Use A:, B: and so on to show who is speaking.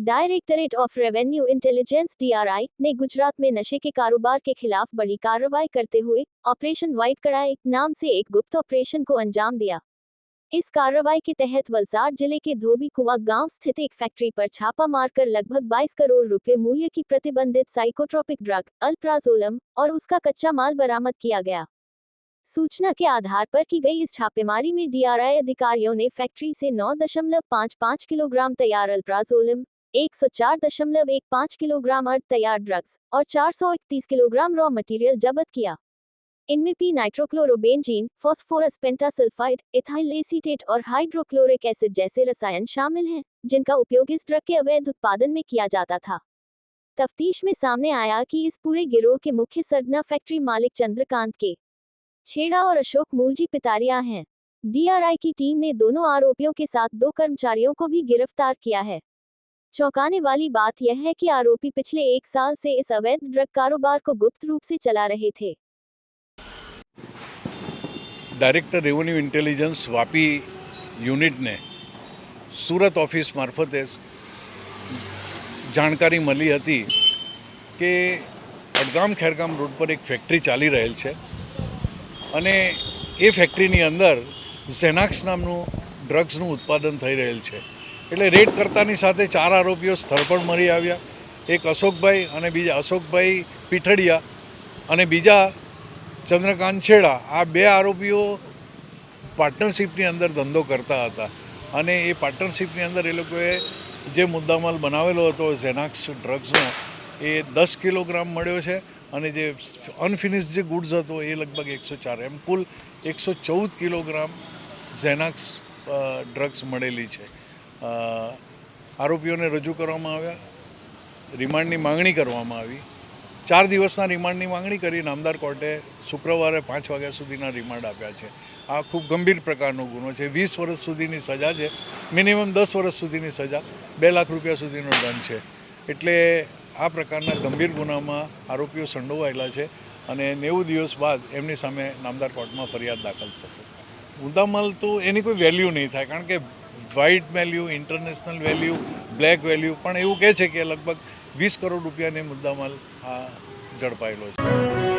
A: Directorate of revenue intelligence (DRI) ने गुजरात में नशे के कारोबार के खिलाफ बड़ी कार्रवाई करते हुए ऑपरेशन व्हाइट कड़ाई नाम से एक गुप्त ऑपरेशन को अंजाम दिया। इस कार्रवाई के तहत वलसाड जिले के धोबी कुआ गांव स्थित एक फैक्ट्री पर छापा मारकर लगभग 22 करोड़ रुपए मूल्य की प्रतिबंधित साइकोट्रोपिक ड्रग अल्प्राजोलम और उसका कच्चा माल बरामद किया गया। सूचना के आधार पर की गई इस छापेमारी में DRI अधिकारियों ने फैक्ट्री से 9.55 किलोग्राम तैयार अल्प्राजोलम, 104.15 किलोग्राम अर्ध तैयार ड्रग्स और 431 किलोग्राम रॉ मटेरियल जब्त किया। इनमें नाइट्रोक्लोरोबेंजीन, फास्फोरस पेंटासल्फाइड, इथाइल एसीटेट और हाइड्रोक्लोरिक एसिड जैसे रसायन शामिल हैं, जिनका उपयोग इस ड्रग के अवैध उत्पादन में किया जाता था। तफ्तीश में सामने आया कि इस पूरे गिरोह के मुख्य सरगना फैक्ट्री मालिक चंद्रकांत के छेड़ा और अशोक मूलजी पितारिया हैं। DRI की टीम ने दोनों आरोपियों के साथ 2 कर्मचारियों को भी गिरफ्तार किया है। चौंकाने वाली बात यह है कि आरोपी पिछले 1 साल से इस अवैध ड्रग कारोबार को गुप्त रूप से चला रहे थे।
B: Director revenue intelligence Vapi unit ને સુરત ઓફિસ મારફતે જાણકારી મળી હતી કે અડગામ ખેરગામ રોડ પર એક ફેક્ટરી ચાલી રહેલ છે અને એ ફેક્ટરીની અંદર ઝેનાક્સ નામનું ડ્રગ્સનું ઉત્પાદન થઈ રહેલ છે। એટલે રેડ કરતાની સાથે 4 આરોપીઓ સ્થળ પર મળી આવ્યા। એક અશોકભાઈ અને બીજા અશોકભાઈ પીઠડિયા અને બીજા ચંદ્રકાંત છેડા, આ 2 આરોપીઓ પાર્ટનરશીપની અંદર ધંધો કરતા હતા અને એ પાર્ટનરશીપની અંદર એ લોકોએ જે મુદ્દામાલ બનાવેલો હતો ઝેનાક્સ ડ્રગ્સનો એ 10 કિલોગ્રામ મળ્યો છે અને જે અનફિનિશ જે ગુડ્સ હતો એ લગભગ 104, એમ કુલ 114 કિલોગ્રામ ઝેનાક્સ ડ્રગ્સ મળેલી છે। આરોપીઓને રજૂ કરવામાં આવ્યા, રિમાન્ડની માંગણી કરવામાં આવી। 4 દિવસના રિમાન્ડની માંગણી કરી નામદાર કોર્ટે શુક્રવારે 5 વાગ્યા સુધીના રિમાન્ડ આપ્યા છે। આ ખૂબ ગંભીર પ્રકારનો ગુનો છે। 20 વર્ષ સુધીની સજા છે, મિનિમમ 10 વર્ષ સુધીની સજા, 2 લાખ રૂપિયા સુધીનો દંડ છે। એટલે આ પ્રકારના ગંભીર ગુનામાં આરોપીઓ સંડોવાયેલા છે અને 90 દિવસ બાદ એમની સામે નામદાર કોર્ટમાં ફરિયાદ દાખલ થશે। મુદ્દામાલ તો એની કોઈ વેલ્યુ નહીં થાય, કારણ કે white value, international value, black value, પણ એવું કહે છે કે લગભગ 20 કરોડ રૂપિયાની મુદ્દામાલ આ ઝડપાયેલો છે।